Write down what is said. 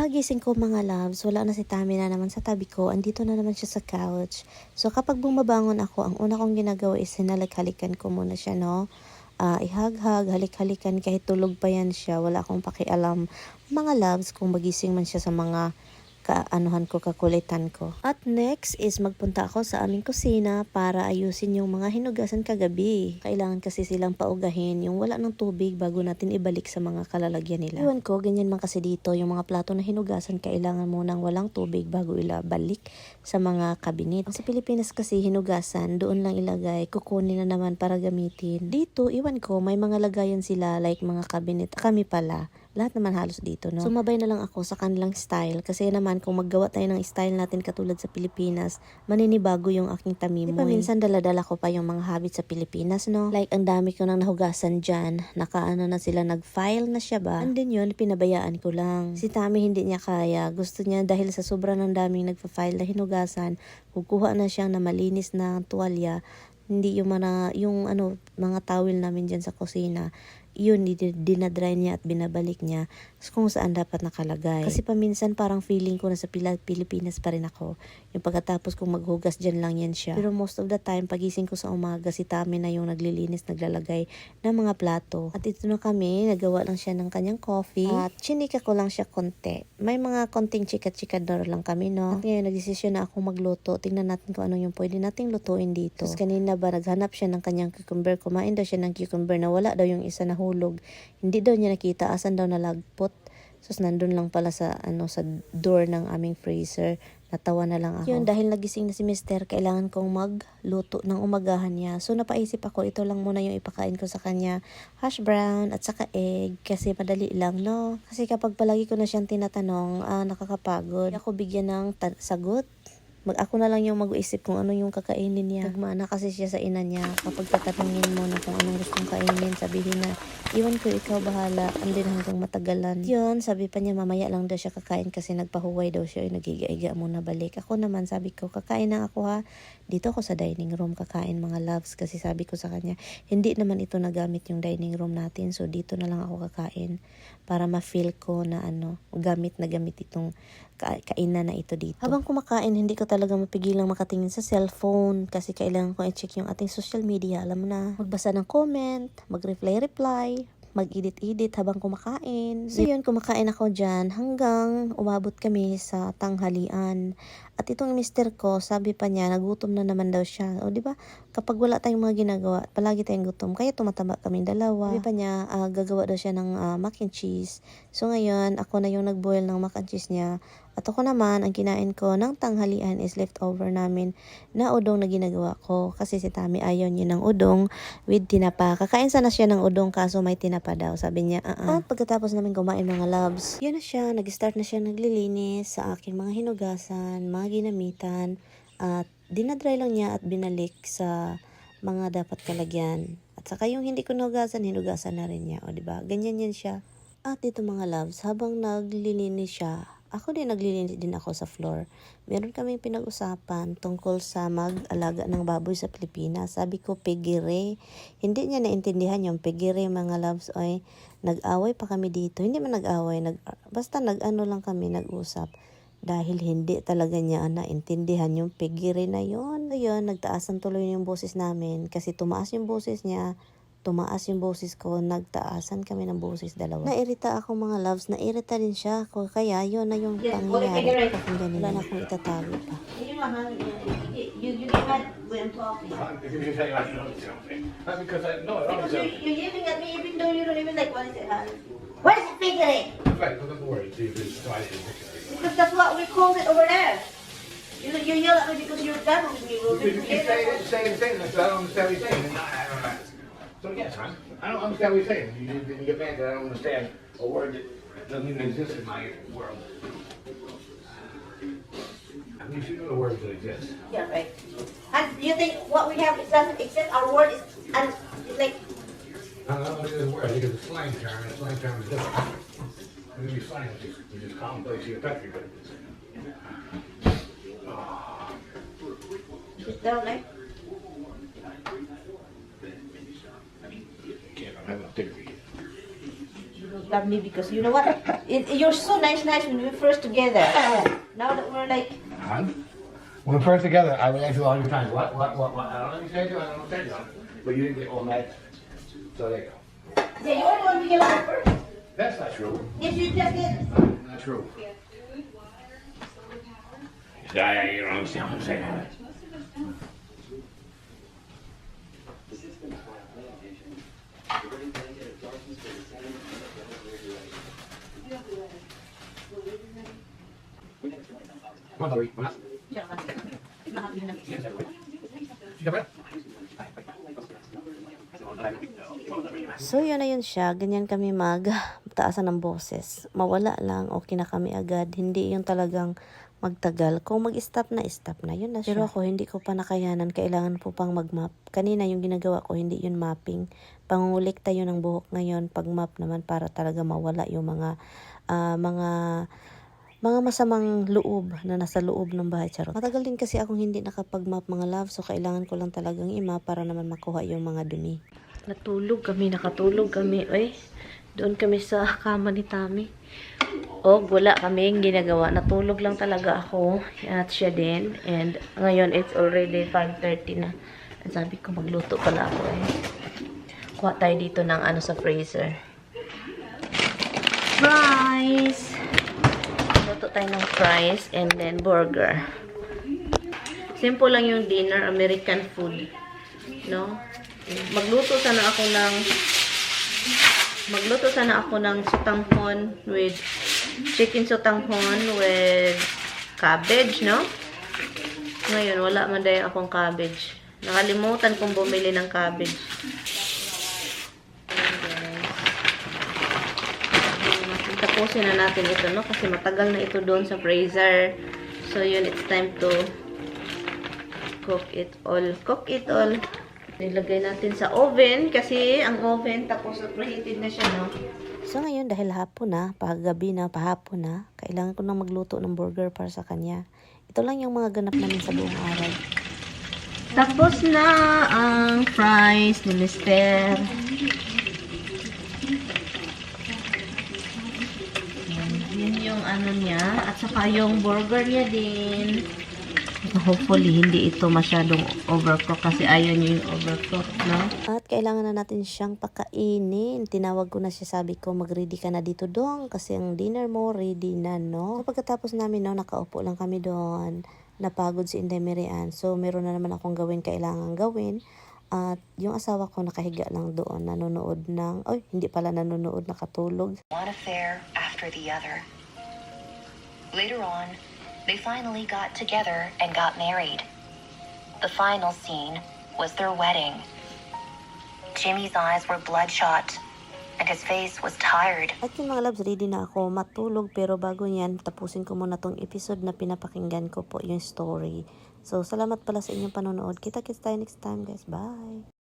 Pagkagising ko mga loves, wala na si Tami na naman sa tabi ko. Andito na naman siya sa couch. So kapag bumabangon ako, ang una kong ginagawa is hinalik-halikan ko muna siya, no? Ihag-hag, halik-halikan kahit tulog pa yan siya. Wala akong pakialam mga loves kung magising man siya sa mga kaanuhan ko, kakulitan ko. At next is magpunta ako sa aming kusina para ayusin yung mga hinugasan kagabi. Kailangan kasi silang paugahin yung wala ng tubig bago natin ibalik sa mga kalalagyan nila. Iwan ko, ganyan man kasi dito, yung mga plato na hinugasan kailangan munang walang tubig bago ilabalik sa mga kabinet. Sa Pilipinas kasi hinugasan, doon lang ilagay, kukunin na naman para gamitin. Dito, iwan ko, may mga lagayan sila like mga kabinet. Kami pala, lahat naman halos dito, no? Sumabay na lang ako sa kanilang style kasi naman kung maggawa tayo ng style natin katulad sa Pilipinas, maninibago yung aking tamimoy. Di pa minsan dala-dala ko pa yung mga habit sa Pilipinas, no? Like, ang dami ko nang nahugasan dyan. Nakaano na sila, nag-file na siya ba? And then yun, pinabayaan ko lang. Si Tami hindi niya kaya. Gusto niya dahil sa sobrang ng daming nagpa-file na hinugasan, kukuha na siyang na malinis na tuwalya. Hindi yung mga towel namin dyan sa kusina, yun, dinadry niya at binabalik niya kung saan dapat nakalagay. Kasi paminsan parang feeling ko na sa Pilipinas pa rin ako. Yung pagkatapos kong maghugas dyan lang yan siya. Pero most of the time, pagising ko sa umaga, si Tami na yung naglilinis, naglalagay ng mga plato. At ito na kami, nagawa lang siya ng kanyang coffee. At chinika ko lang siya konti. May mga konting chika-chikador lang kami, no? At ngayon, nagdesisyon na akong magluto. Tingnan natin kung ano yung pwede nating lutuin dito. Tapos kanina ba, naghanap siya ng kanyang cucumber. Kumain daw siya ng cucumber na wala daw yung isa na hulog. Hindi daw niya nakita asan daw nalagpot. So nandun lang pala sa sa door ng aming freezer. Natawa na lang ako. Yun, dahil nagising na si Mister, kailangan kong magluto ng umagahan niya. So napaisip ako, ito lang muna yung ipakain ko sa kanya. Hash brown at saka egg. Kasi madali lang, no? Kasi kapag palagi ko na siyang tinatanong, nakakapagod. Ako bigyan ng sagot. Ako na lang yung mag-iisip kung ano yung kakainin niya. Nagmana kasi siya sa ina niya. Kapag tatanungin mo na kung anong gustong kainin, sabihin na, iwan ko, ikaw bahala. Andin hanggang matagalan. Yun, sabi pa niya, mamaya lang daw siya kakain kasi nagpahuway daw siya. Nagiga-iga muna balik. Ako naman, sabi ko, kakain na ako ha. Dito ako sa dining room kakain mga loves. Kasi sabi ko sa kanya, hindi naman ito nagamit yung dining room natin. So, dito na lang ako kakain para ma-feel ko na gamit na gamit itong kainan na ito dito. Habang kumakain, hindi ko talaga mapigilang makatingin sa cellphone kasi kailangan ko i-check yung ating social media. Alam mo na, magbasa ng comment, mag-reply, mag-edit habang kumakain. So yun, kumakain ako dyan hanggang umabot kami sa tanghalian. At itong mister ko, sabi pa niya, nagutom na naman daw siya. O di ba? Kapag wala tayong mga ginagawa, palagi tayong gutom. Kaya tumataba kaming dalawa. Sabi pa niya, gagawa daw siya ng mac and cheese. So ngayon, ako na yung nag-boil ng mac and cheese niya. At ako naman, ang kinain ko ng tanghalian is leftover namin na udong na ginagawa ko. Kasi si Tami ayaw niya ng udong with tinapa. Kakain sana siya ng udong kaso may tinapa daw. Sabi niya, At pagkatapos namin kumain mga loves, yun na siya, nag-start na siya naglilinis sa aking mga hinugasan, mga ginamitan. At dinadry lang niya at binalik sa mga dapat kalagyan. At saka yung hindi ko hinugasan na rin niya. O diba? Ganyan yan siya. At dito mga loves, habang naglilinis siya, ako din naglilinis din ako sa floor. Meron kaming pinag-usapan tungkol sa mag-alaga ng baboy sa Pilipinas. Sabi ko, pigire. Hindi niya naintindihan yung pigire mga loves. Oy, nag-away pa kami dito. Hindi man nag-away. Basta lang kami, nag-usap. Dahil hindi talaga niya naintindihan yung pigire na yon. Ayun, nagtaasan tuloy yung boses namin. Kasi tumaas yung boses niya. Tumaas yung boses ko, nagtaasan kami ng boses dalawa. Nairita ako mga loves, nairita din siya. Kaya yun na yung pangyayari. Pakinggan nila na akong itatago pa. You get mad when I'm talking. Because you're yelling at me even though you don't even like what I said. Where's the figure? Right, look at the word. Because that's what we called it over there. You yell at me because you're done with me. You keep saying the same. I don't understand what you're saying. So yes, I don't understand what you're saying. You get mad that I don't understand a word that doesn't even exist in my world. I mean, you know the words that exist. Yeah, right. And you think what we have doesn't exist? Our word is, and it's like. I don't think it's a word. I think it's a slang term. And a slang term is different. It can be slang, which is commonplace in your country, but. It's down there. I'm having a theory. love me because you know what? You're so nice when we were first together. Now that we're like, Huh? When we're first together, I would ask you all the time, what? I don't understand you, I don't understand you. But you didn't get all mad. So there you go. yeah, you're the one we get out first. That's not true. Yes, you just did. Not true. Yeah, you don't understand what I'm saying. Come on, Valerie. Come on. So yun na yun siya, ganyan kami taasan ng boses. Mawala lang, okay na kami agad. Hindi yung talagang magtagal. Kung mag-stop na, yun na siya. Pero ako, hindi ko pa nakayanan, kailangan po pang mag-map. Kanina yung ginagawa ko, hindi yun mapping. Pangungulik tayo ng buhok ngayon, pag-map naman para talaga mawala yung mga masamang loob na nasa loob ng bahay. Charot. Matagal din kasi akong hindi nakapag-map mga love, so kailangan ko lang talagang i-map para naman makuha yung mga dumi. Nakatulog kami. Ay, doon kami sa kama ni Tami. Wala kaming ginagawa. Natulog lang talaga ako at siya din. And ngayon, it's already 5:30 na. At sabi ko, magluto pala ako eh. Kuha tayo dito ng sa freezer. Fries! Luto tayo ng fries and then burger. Simple lang yung dinner, American food. No? Magluto sana ako ng sotanghon with chicken sotanghon with cabbage, no? Ngayon, wala man dahil akong cabbage. Nakalimutan kong bumili ng cabbage. Tapusin na natin ito, no? Kasi matagal na ito doon sa freezer. So, yun, it's time to cook it all. Nilagay natin sa oven kasi ang oven tapos preheated na siya, no? So ngayon dahil hapon na, paggabi na, pahapon na, kailangan ko nang magluto ng burger para sa kanya. Ito lang yung mga ganap namin sa buong araw. Tapos na ang fries ni Mister. Yun yung niya at saka yung burger niya din. Hopefully, hindi ito masyadong overcook kasi ayaw niyo yung overcook, no? At kailangan na natin siyang pakainin. Tinawag ko na siya, sabi ko, mag-ready ka na dito dong kasi ang dinner mo ready na, no? So, pagkatapos namin, no, nakaupo lang kami doon. Napagod si Inday Miriam. So, meron na naman akong kailangan gawin. At yung asawa ko nakahiga lang doon, nanonood ng, hindi pala nanonood, nakatulog. One affair after the other. Later on, they finally got together and got married. The final scene was their wedding. Jimmy's eyes were bloodshot and his face was tired. At yung mga loves, ready na ako matulog. Pero bago yan, tapusin ko muna tong episode na pinapakinggan ko po yung story. So, salamat pala sa inyong panonood. Kita-kits tayo next time, guys. Bye!